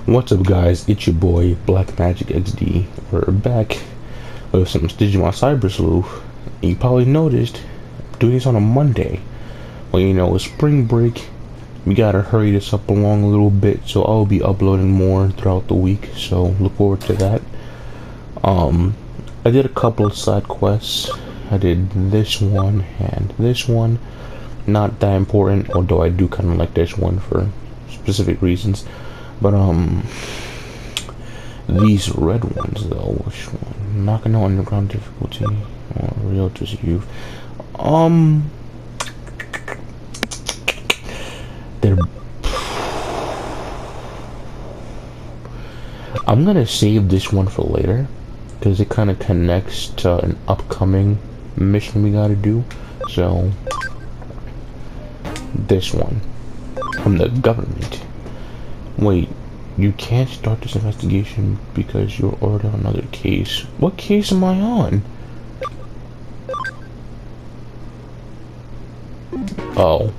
What's up guys, it's your boy BlackMagickXD. We're back with some Digimon Cyber Sleuth. You probably noticed I'm doing this on a Monday. Well, you know, it's spring break. We gotta hurry this up along a little bit, so I'll be uploading more throughout the week, so look forward to that. I did a couple of side quests. I did this one and this one. Not that important, although I do kind of like this one for specific reasons. But these red ones though, which one? Nakano underground difficulty or Realtor's Youth. They're. I'm gonna save this one for later because it kind of connects to an upcoming mission we gotta do. So this one from the government. Wait, you can't start this investigation because you're already on another case. What case am I on? Oh.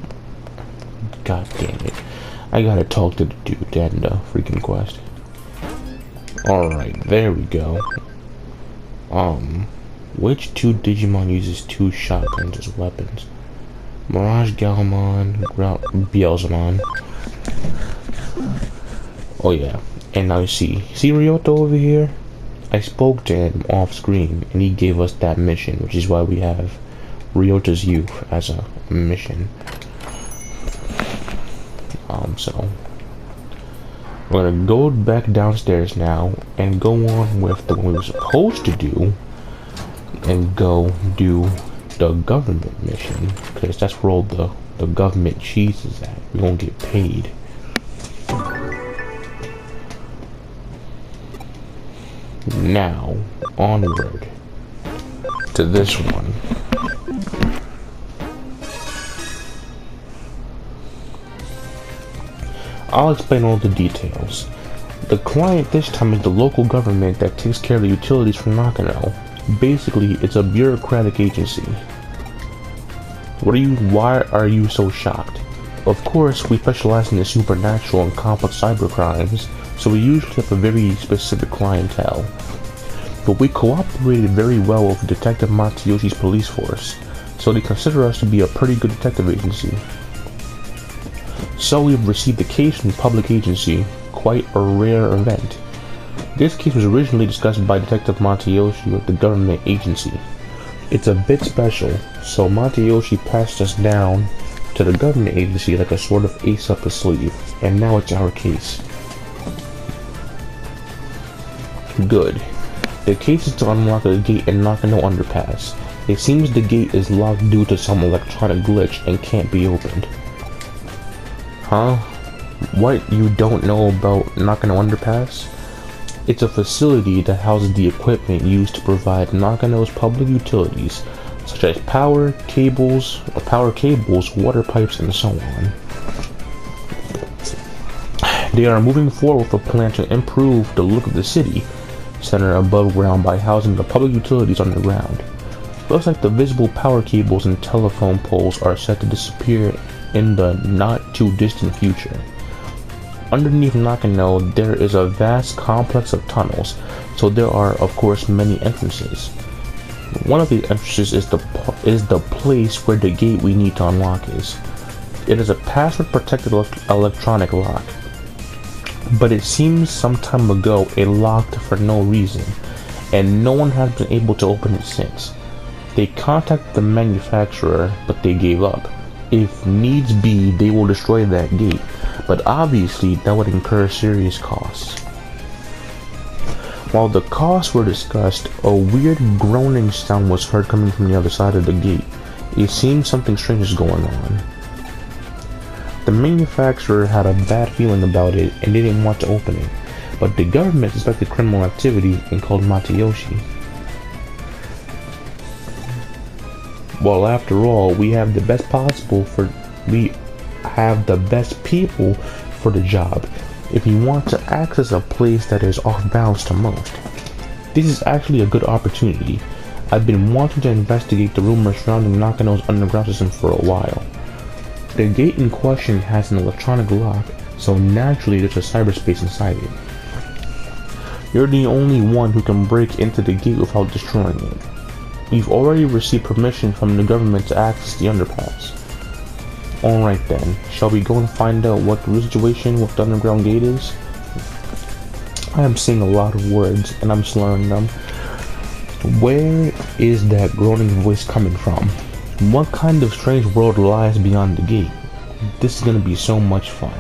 God damn it. I gotta talk to the dude that in the freaking quest. Alright, there we go. Which two Digimon uses two shotguns as weapons? Mirage Galmon, Beelzemon. Oh yeah, and now you see Ryoto over here? I spoke to him off screen and he gave us that mission, which is why we have Ryoto's Youth as a mission. So we're gonna go back downstairs now and go on with the one we were supposed to do and go do the government mission, because that's where all the government cheese is at. We're gonna get paid. Now, onward to this one. I'll explain all the details. The client this time is the local government that takes care of the utilities for Nakano. Basically, it's a bureaucratic agency. Why are you so shocked? Of course, we specialize in the supernatural and complex cyber crimes, so we usually have a very specific clientele. But we cooperated very well with Detective Matayoshi's police force, so they consider us to be a pretty good detective agency. So we've received a case from the public agency, quite a rare event. This case was originally discussed by Detective Matayoshi with the government agency. It's a bit special, so Matayoshi passed us down to the government agency like a sort of ace up the sleeve, and now it's our case. Good. The case is to unlock a gate in Nakano Underpass. It seems the gate is locked due to some electronic glitch and can't be opened. Huh? What you don't know about Nakano Underpass? It's a facility that houses the equipment used to provide Nakano's public utilities, such as power cables, water pipes, and so on. They are moving forward with a plan to improve the look of the city center above ground by housing the public utilities underground. Looks like the visible power cables and telephone poles are set to disappear in the not too distant future. Underneath Nakano, there is a vast complex of tunnels, so there are of course many entrances. One of the entrances is the place where the gate we need to unlock is. It is a password protected electronic lock, but it seems some time ago it locked for no reason, and no one has been able to open it since. They contacted the manufacturer, but they gave up. If needs be, they will destroy that gate, but obviously that would incur serious costs. While the costs were discussed, a weird groaning sound was heard coming from the other side of the gate. It seemed something strange is going on. The manufacturer had a bad feeling about it and didn't want to open it, but the government suspected criminal activity and called Matayoshi. Well, after all, we have the best people for the job if you want to access a place that is off balance to most. This is actually a good opportunity. I've been wanting to investigate the rumors surrounding Nakano's underground system for a while. The gate in question has an electronic lock, so naturally there's a cyberspace inside it. You're the only one who can break into the gate without destroying it. You've already received permission from the government to access the underpass. Alright then, shall we go and find out what the real situation with the underground gate is? I am saying a lot of words and I'm slurring them. Where is that groaning voice coming from? What kind of strange world lies beyond the gate? This is gonna be so much fun.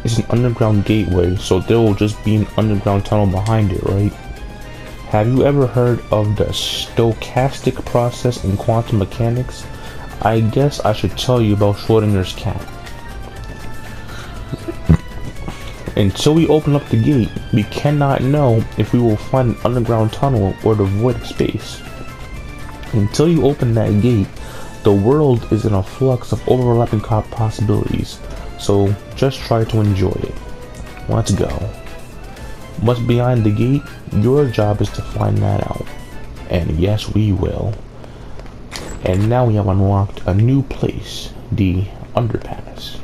It's an underground gateway, so there will just be an underground tunnel behind it, right? Have you ever heard of the stochastic process in quantum mechanics? I guess I should tell you about Schrodinger's cat. Until we open up the gate, we cannot know if we will find an underground tunnel or the void of space. Until you open that gate, the world is in a flux of overlapping possibilities, so just try to enjoy it. Let's go. What's behind the gate? Your job is to find that out. And yes, we will. And now we have unlocked a new place, the underpass.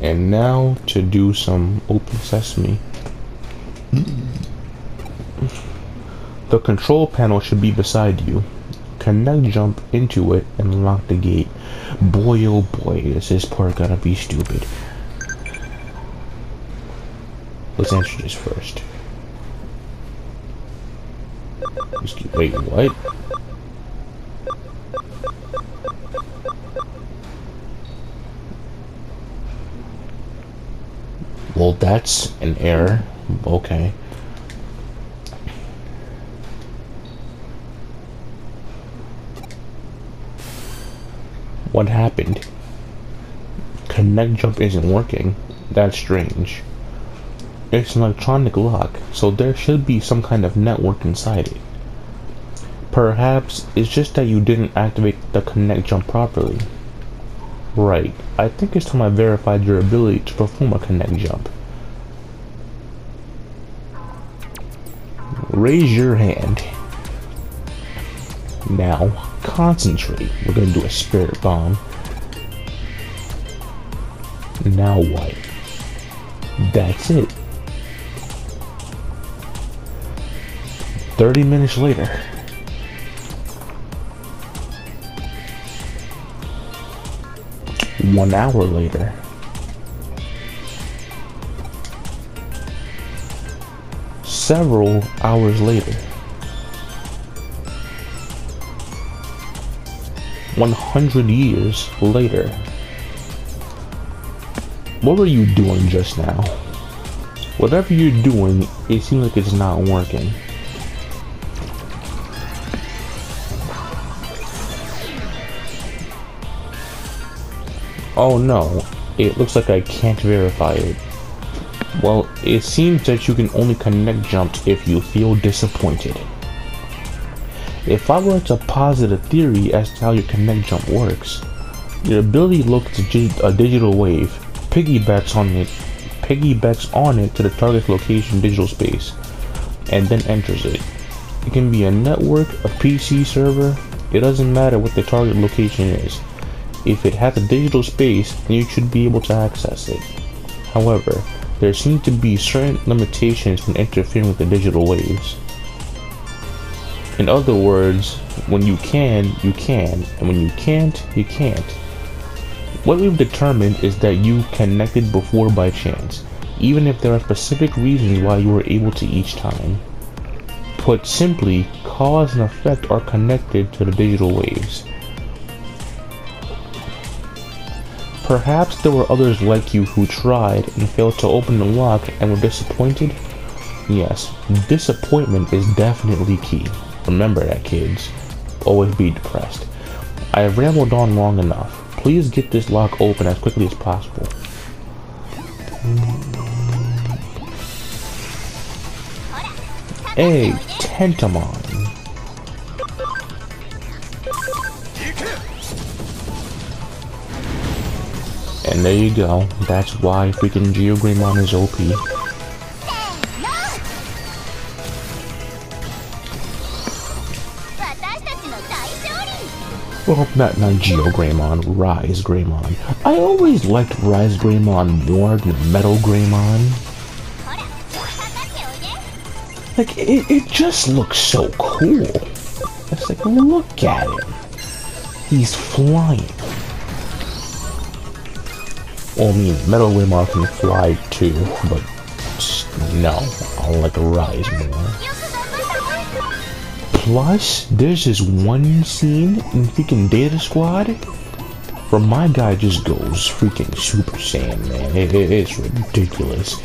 And now to do some open sesame. The control panel should be beside you. Connect jump into it and lock the gate. Boy oh boy, is this part gonna be stupid. Let's answer this first. Wait, what? Well, that's an error. Okay. What happened? Connect jump isn't working. That's strange. It's an electronic lock, so there should be some kind of network inside it. Perhaps it's just that you didn't activate the connect jump properly. Right, I think it's time I verified your ability to perform a connect jump. Raise your hand. Now, concentrate. We're gonna do a spirit bomb. Now what? That's it. 30 minutes later. One hour later. Several hours later. 100 years later. What were you doing just now? Whatever you're doing, it seems like it's not working. Oh no, it looks like I can't verify it. Well, it seems that you can only connect jumps if you feel disappointed. If I were to posit a theory as to how your connect jump works, your ability looks a digital wave, piggybacks on it to the target's location digital space, and then enters it. It can be a network, a PC server, it doesn't matter what the target location is. If it has a digital space, then you should be able to access it. However, there seem to be certain limitations when interfering with the digital waves. In other words, when you can, and when you can't, you can't. What we've determined is that you connected before by chance, even if there are specific reasons why you were able to each time. Put simply, cause and effect are connected to the digital waves. Perhaps there were others like you who tried and failed to open the lock and were disappointed? Yes, disappointment is definitely key. Remember that, kids. Always be depressed. I have rambled on long enough. Please get this lock open as quickly as possible. Hey, Tentamon. And there you go. That's why freaking Geogreymon is OP. Well, not Geo Greymon, Rise Greymon. I always liked Rise Greymon more than Metal Greymon. Like, it just looks so cool. It's like, look at him. He's flying. Well, I mean, Metal Greymon can fly too, but no, I like Rise more. Plus, there's this one scene in freaking Data Squad where my guy just goes freaking Super Saiyan, man. It's ridiculous.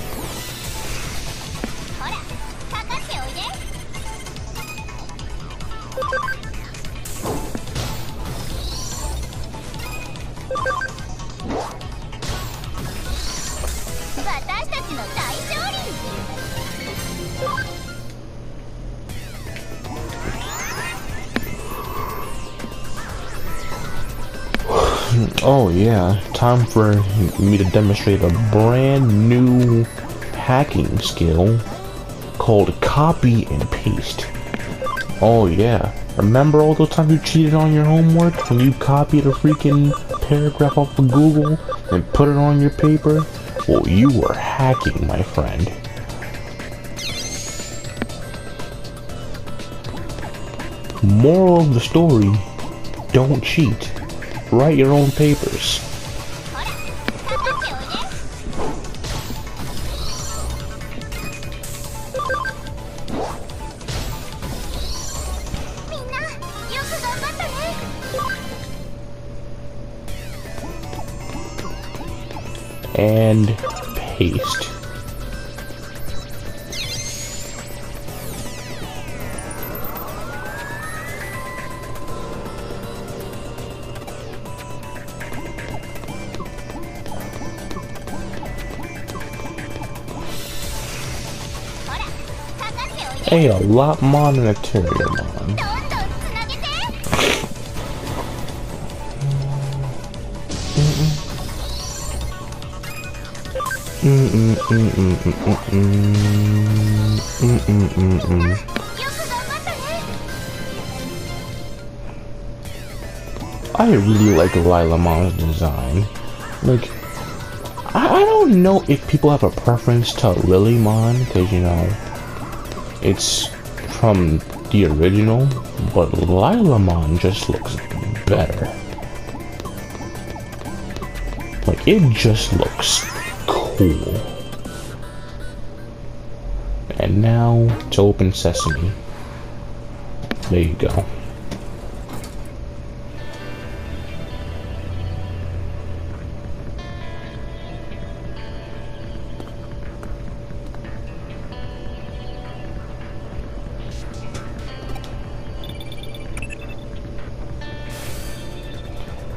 Oh yeah, time for me to demonstrate a brand new hacking skill called copy and paste. Oh yeah, remember all those times you cheated on your homework when you copied a freaking paragraph off of Google and put it on your paper? Well, you were hacking, my friend. Moral of the story, don't cheat. Write your own papers. And paste. Hey, a Lopmon and a Terriermon. I really like Lilamon's design. Like, I don't know if people have a preference to Lilymon, because, you know, it's from the original, but Lilamon just looks better. Like, it just looks cool. And now to open sesame. There you go.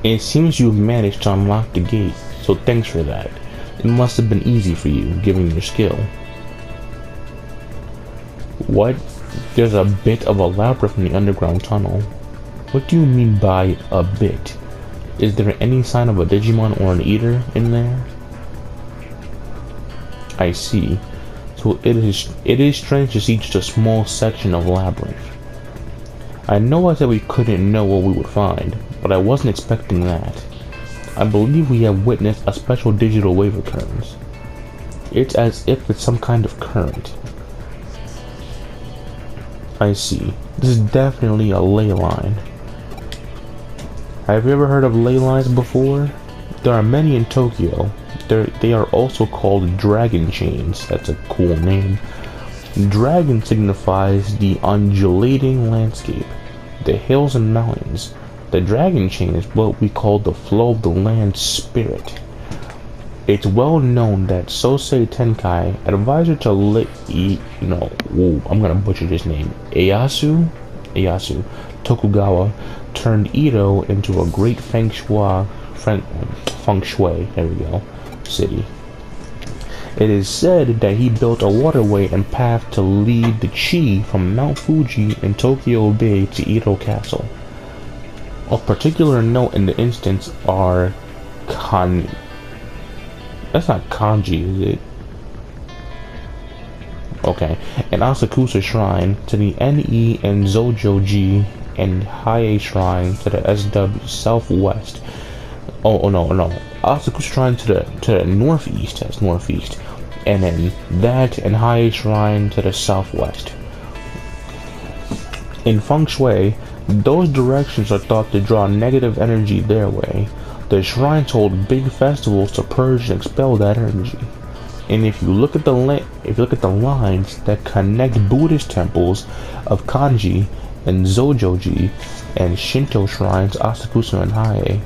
It seems you've managed to unlock the gate, so thanks for that. It must have been easy for you, given your skill. What? There's a bit of a labyrinth in the underground tunnel. What do you mean by a bit? Is there any sign of a Digimon or an Eater in there? I see. So it is strange to see just a small section of labyrinth. I know I said we couldn't know what we would find, but I wasn't expecting that. I believe we have witnessed a special digital wave occurrence. It's as if it's some kind of current. I see. This is definitely a ley line. Have you ever heard of ley lines before? There are many in Tokyo. They are also called dragon chains. That's a cool name. Dragon signifies the undulating landscape, the hills and mountains. The dragon chain is what we call the flow of the land spirit. It's well known that Sosei Tenkai, advisor to I'm gonna butcher this name, Ieyasu Tokugawa, turned Edo into a great feng shui, there we go, city. It is said that he built a waterway and path to lead the chi from Mount Fuji in Tokyo Bay to Edo Castle. Of particular note in the instance are that's not kanji, is it? Okay. An Asakusa shrine to the Ne and Zojo-ji and Hiei Shrine to the SW southwest. Oh no, Asakusa Shrine to the northeast. That's northeast, and then that and Hiei Shrine to the southwest. In feng shui, those directions are thought to draw negative energy their way. The shrines hold big festivals to purge and expel that energy. And if you look at the lines that connect Buddhist temples of Kanji and Zojoji and Shinto shrines Asakusa and Hiei,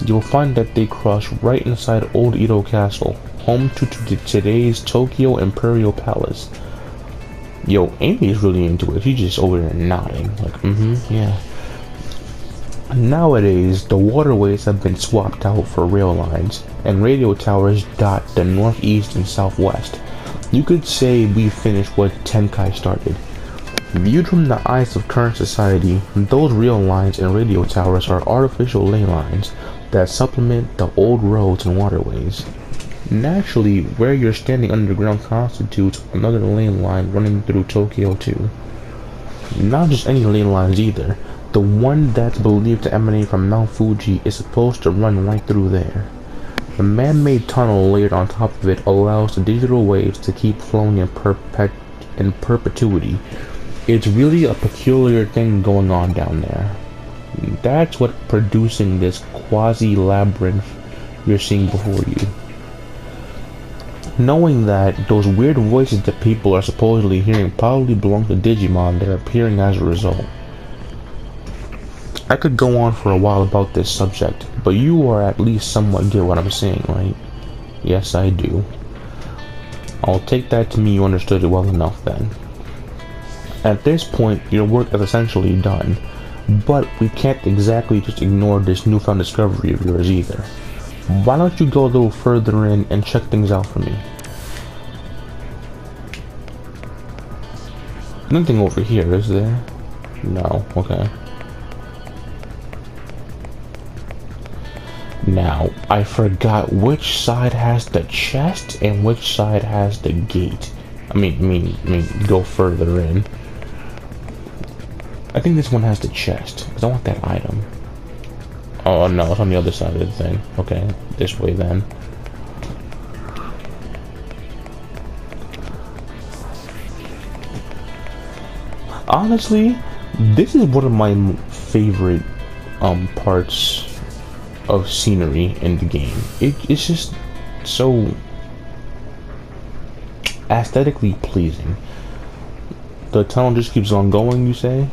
you'll find that they cross right inside Old Edo Castle, home to today's Tokyo Imperial Palace. Yo, Amy's really into it. She's just over there nodding, like, yeah. Nowadays, the waterways have been swapped out for rail lines, and radio towers dot the northeast and southwest. You could say we finished what Tenkai started. Viewed from the eyes of current society, those rail lines and radio towers are artificial ley lines that supplement the old roads and waterways. Naturally, where you're standing underground constitutes another lane line running through Tokyo too. Not just any lane lines either. The one that's believed to emanate from Mount Fuji is supposed to run right through there. The man-made tunnel layered on top of it allows the digital waves to keep flowing in perpetuity. It's really a peculiar thing going on down there. That's what producing this quasi-labyrinth you're seeing before you. Knowing that those weird voices that people are supposedly hearing probably belong to Digimon that are appearing as a result. I could go on for a while about this subject, but you are at least somewhat get what I'm saying, right? Yes, I do. I'll take that to mean you understood it well enough then. At this point, your work is essentially done, but we can't exactly just ignore this newfound discovery of yours either. Why don't you go a little further in and check things out for me? Nothing over here, is there? No, okay. Now, I forgot which side has the chest and which side has the gate. I mean, go further in. I think this one has the chest, because I want that item. Oh no, it's on the other side of the thing. Okay, this way then. Honestly, this is one of my favorite parts of scenery in the game. It's just so aesthetically pleasing. The tunnel just keeps on going, you say?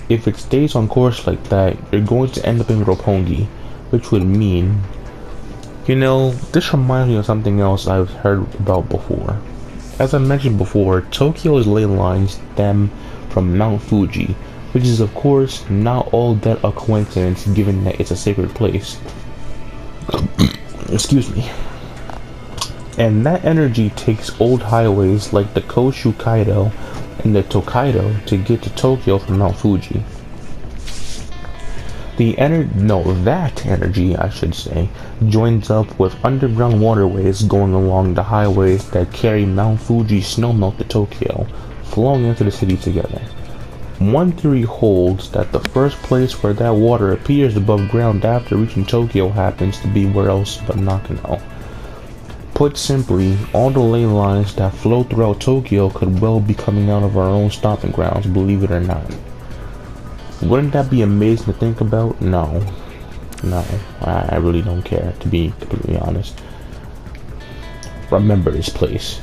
If it stays on course like that, you're going to end up in Roppongi, which would mean, you know, this reminds me of something else I've heard about before. As I mentioned before, Tokyo's ley lines stem from Mount Fuji, which is of course not all that a coincidence given that it's a sacred place. Excuse me. And that energy takes old highways like the Koshu Kaido and the Tokaido to get to Tokyo from Mount Fuji. That energy, I should say, joins up with underground waterways going along the highways that carry Mount Fuji's snowmelt to Tokyo, flowing into the city together. One theory holds that the first place where that water appears above ground after reaching Tokyo happens to be where else but Nakano. Put simply, all the ley lines that flow throughout Tokyo could well be coming out of our own stomping grounds, believe it or not. Wouldn't that be amazing to think about? No, I really don't care, to be completely honest. Remember this place.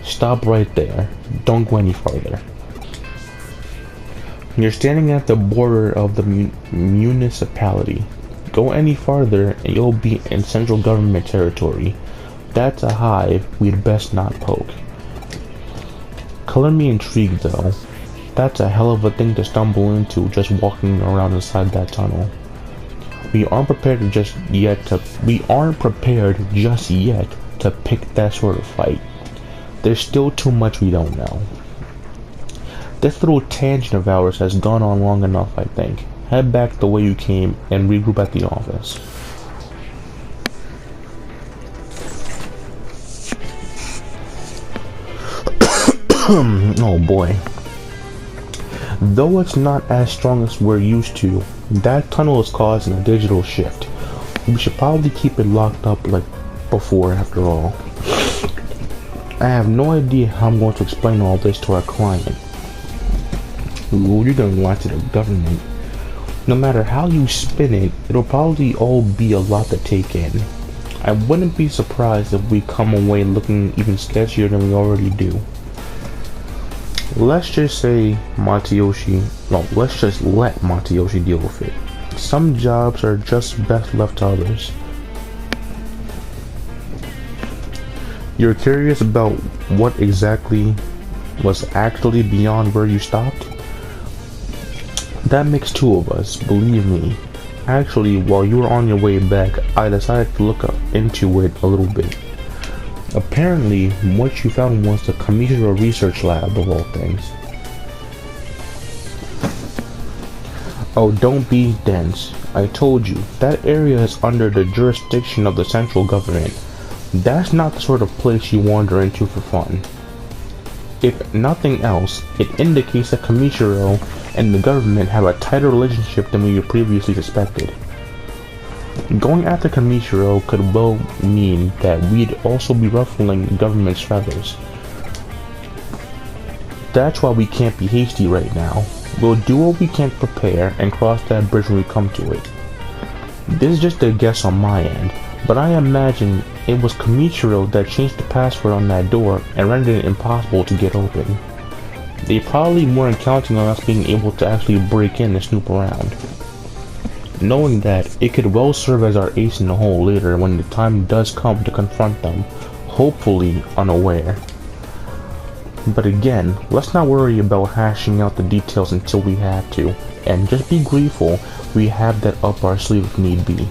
Stop right there. Don't go any farther. You're standing at the border of the municipality. Go any farther and you'll be in central government territory. That's a hive we'd best not poke. Color me intrigued though. That's a hell of a thing to stumble into just walking around inside that tunnel. We aren't prepared just yet to pick that sort of fight. There's still too much we don't know. This little tangent of ours has gone on long enough, I think. Head back the way you came and regroup at the office. Oh boy. Though it's not as strong as we're used to, that tunnel is causing a digital shift. We should probably keep it locked up like before, after all. I have no idea how I'm going to explain all this to our client. Ooh, you're gonna lie to the government. No matter how you spin it, it'll probably all be a lot to take in. I wouldn't be surprised if we come away looking even sketchier than we already do. Let's just say let's just let Matayoshi deal with it. Some jobs are just best left to others. You're curious about what exactly was actually beyond where you stopped? That makes two of us, believe me. Actually, while you were on your way back, I decided to look into it a little bit. Apparently, what you found was the Kamishiro Research Lab of all things. Oh, don't be dense. I told you, that area is under the jurisdiction of the central government. That's not the sort of place you wander into for fun. If nothing else, it indicates that Kamishiro and the government have a tighter relationship than we previously suspected. Going after Kamishiro could well mean that we'd also be ruffling the government's feathers. That's why we can't be hasty right now. We'll do what we can to prepare and cross that bridge when we come to it. This is just a guess on my end, but I imagine it was Kamishiro that changed the password on that door and rendered it impossible to get open. They probably weren't counting on us being able to actually break in and snoop around. Knowing that, it could well serve as our ace in the hole later when the time does come to confront them, hopefully unaware. But again, let's not worry about hashing out the details until we have to, and just be grateful we have that up our sleeve if need be.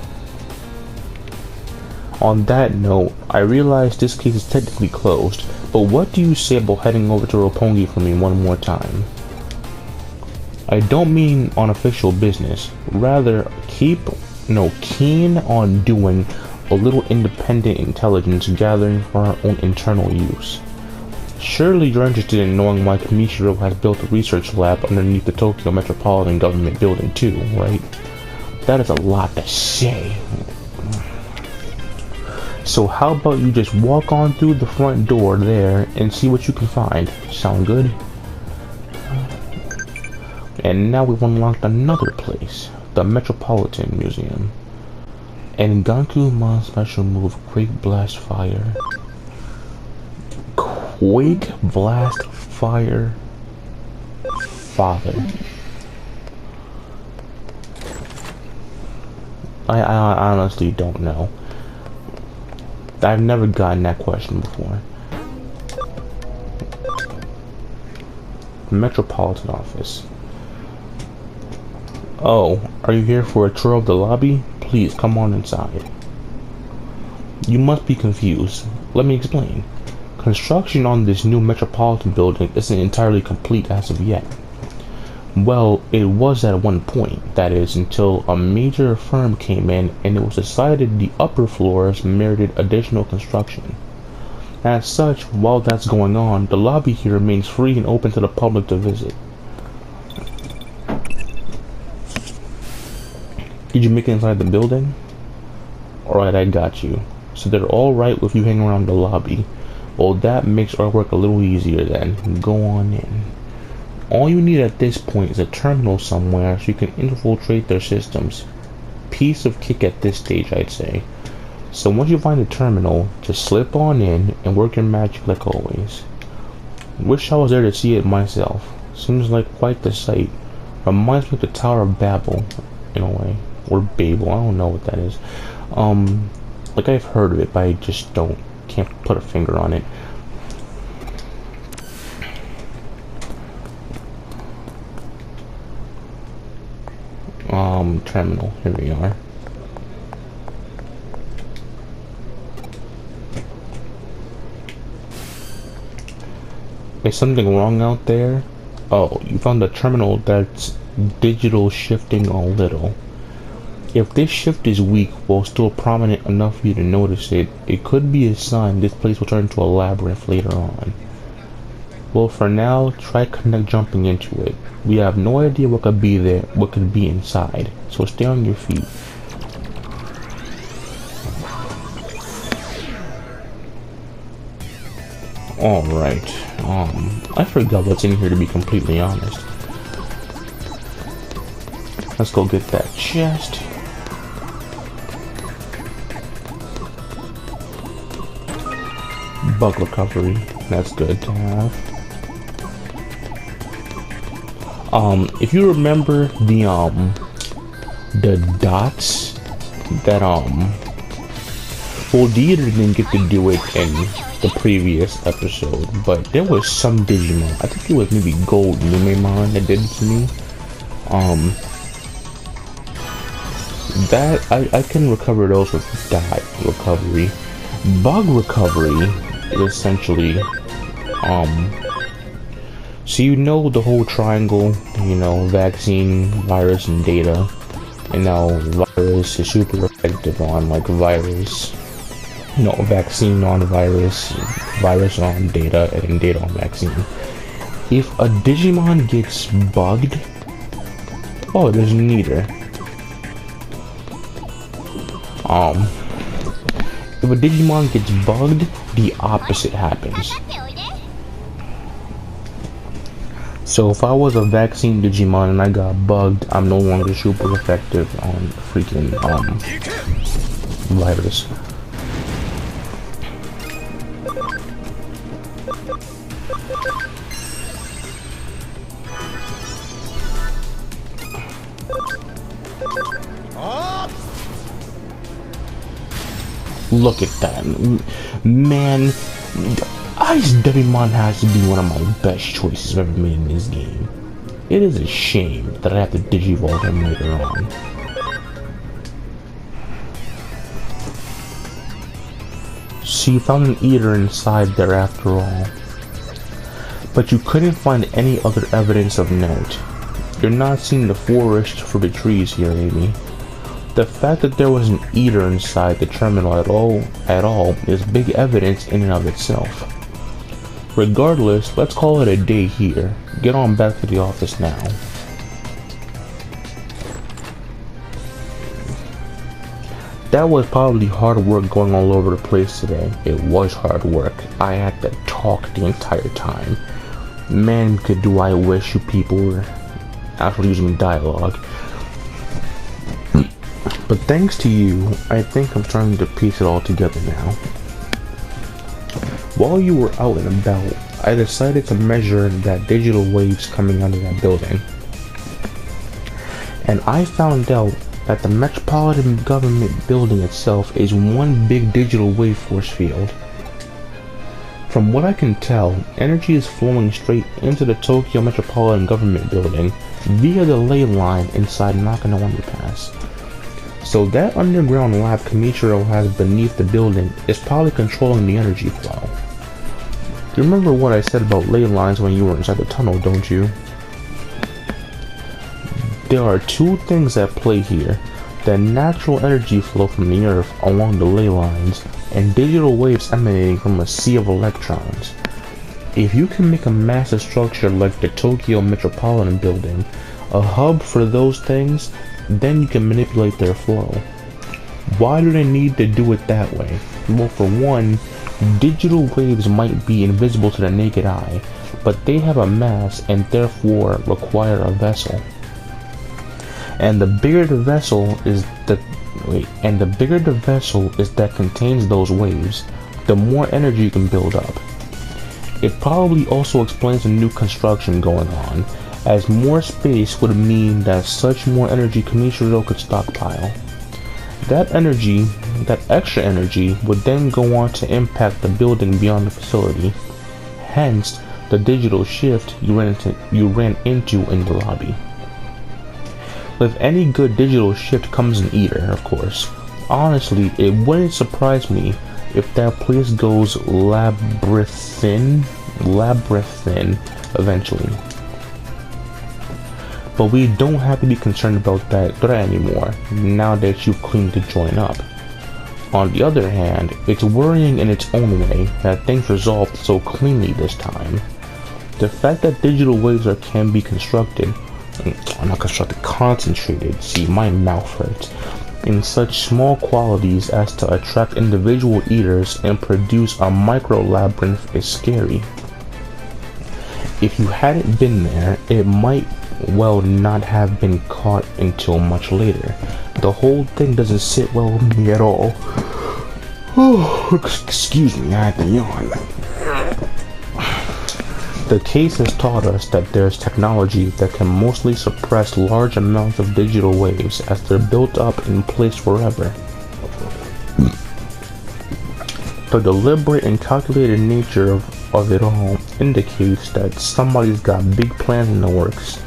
On that note, I realize this case is technically closed, but what do you say about heading over to Roppongi for me one more time? I don't mean on official business, rather keen on doing a little independent intelligence gathering for our own internal use. Surely you're interested in knowing why Kamishiro has built a research lab underneath the Tokyo Metropolitan Government building too, right? That is a lot to say. So how about you just walk on through the front door there and see what you can find. Sound good? And now we've unlocked another place, the Metropolitan Museum. And Gankumon special move, Quake Blast Fire. Quake Blast Fire Father. I honestly don't know. I've never gotten that question before. Metropolitan Office. Oh, are you here for a tour of the lobby? Please come on inside. You must be confused. Let me explain. Construction on this new Metropolitan building isn't entirely complete as of yet. Well, it was at one point, that is, until a major firm came in and it was decided the upper floors merited additional construction. As such, while that's going on, the lobby here remains free and open to the public to visit. Did you make it inside the building? Alright, I got you. So they're alright with you hanging around the lobby. Well, that makes our work a little easier then. Go on in. All you need at this point is a terminal somewhere so you can infiltrate their systems. Piece of cake at this stage, I'd say. So once you find a terminal, just slip on in and work your magic like always. Wish I was there to see it myself. Seems like quite the sight. Reminds me of the Tower of Babel, in a way. Or Babel, I don't know what that is. Like I've heard of it, but I just can't put a finger on it. Terminal, here we are. Is something wrong out there? Oh, you found a terminal that's digital shifting a little. If this shift is weak while still prominent enough for you to notice it, it could be a sign this place will turn into a labyrinth later on. Well, for now, try connect jumping into it. We have no idea what could be there, what could be inside, so stay on your feet. Alright, I forgot what's in here, to be completely honest. Let's go get that chest. Bug recovery, that's good to have. If you remember the dots that, well, Dieter didn't get to do it in the previous episode, but there was some Digimon, I think it was maybe Gold Lumemon that did it to me. That, I can recover those with dot recovery. Bug recovery is essentially, so you know the whole triangle, you know, vaccine, virus, and data, and now virus is super effective on like virus, no, vaccine on virus, virus on data, and data on vaccine. If a Digimon gets bugged, oh, there's neither. If a Digimon gets bugged, the opposite happens. So if I was a vaccine Digimon and I got bugged, I'm no longer super effective on freaking virus. Look at that, man. Ice Digimon has to be one of my best choices I've ever made in this game. It is a shame that I have to digivolve him later on. So you found an eater inside there after all. But you couldn't find any other evidence of note. You're not seeing the forest for the trees here, Amy. The fact that there was an eater inside the terminal at all is big evidence in and of itself. Regardless, let's call it a day here. Get on back to the office now. That was probably hard work going all over the place today. It was hard work. I had to talk the entire time. Man, do I wish you people were actually using dialogue. But thanks to you, I think I'm starting to piece it all together now. While you were out and about, I decided to measure that digital waves coming out of that building. And I found out that the Metropolitan Government building itself is one big digital wave force field. From what I can tell, energy is flowing straight into the Tokyo Metropolitan Government building via the ley line inside Nakano Underpass. So that underground lab Kamichiro has beneath the building is probably controlling the energy flow. You remember what I said about ley lines when you were inside the tunnel, don't you? There are two things at play here: the natural energy flow from the earth along the ley lines, and digital waves emanating from a sea of electrons. If you can make a massive structure like the Tokyo Metropolitan building a hub for those things, then you can manipulate their flow. Why do they need to do it that way? Well, for one, digital waves might be invisible to the naked eye, but they have a mass and therefore require a vessel. And the bigger the vessel is that contains those waves, the more energy you can build up. It probably also explains the new construction going on, as more space would mean that such more energy Kamichiro could stockpile. That extra energy would then go on to impact the building beyond the facility, hence the digital shift you ran into in the lobby. With any good digital shift comes an eater, of course. Honestly, it wouldn't surprise me if that place goes labyrinthine eventually. But we don't have to be concerned about that threat anymore, now that you've claimed to join up. On the other hand, it's worrying in its own way that things resolved so cleanly this time. The fact that digital waves can be constructed, not constructed, concentrated, see my mouth hurts, in such small qualities as to attract individual eaters and produce a micro labyrinth is scary. If you hadn't been there, it might well not have been caught until much later. The whole thing doesn't sit well with me at all. Oh, excuse me, I had to yawn. The case has taught us that there's technology that can mostly suppress large amounts of digital waves as they're built up in place forever. The deliberate and calculated nature of it all indicates that somebody's got big plans in the works.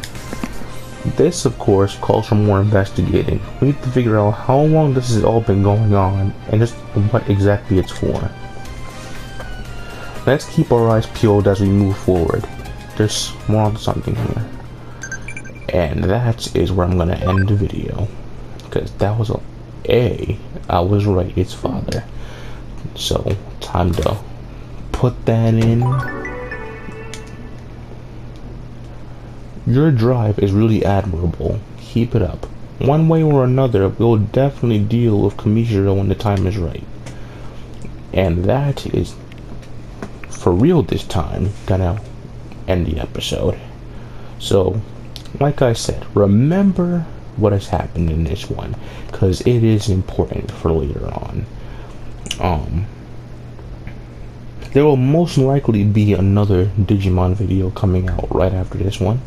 This, of course, calls for more investigating. We need to figure out how long this has all been going on and just what exactly it's for. Let's keep our eyes peeled as we move forward. There's more on something here. And that is where I'm gonna end the video. Because that was I was right, it's father. So, time to put that in. Your drive is really admirable. Keep it up. One way or another, we'll definitely deal with Kamishiro when the time is right. And that is, for real this time, gonna end the episode. So, like I said, remember what has happened in this one, because it is important for later on. There will most likely be another Digimon video coming out right after this one,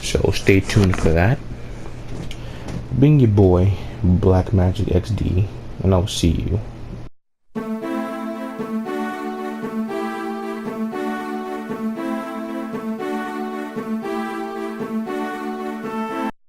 so stay tuned for that. Being your boy, BlackMagickXD, and I'll see you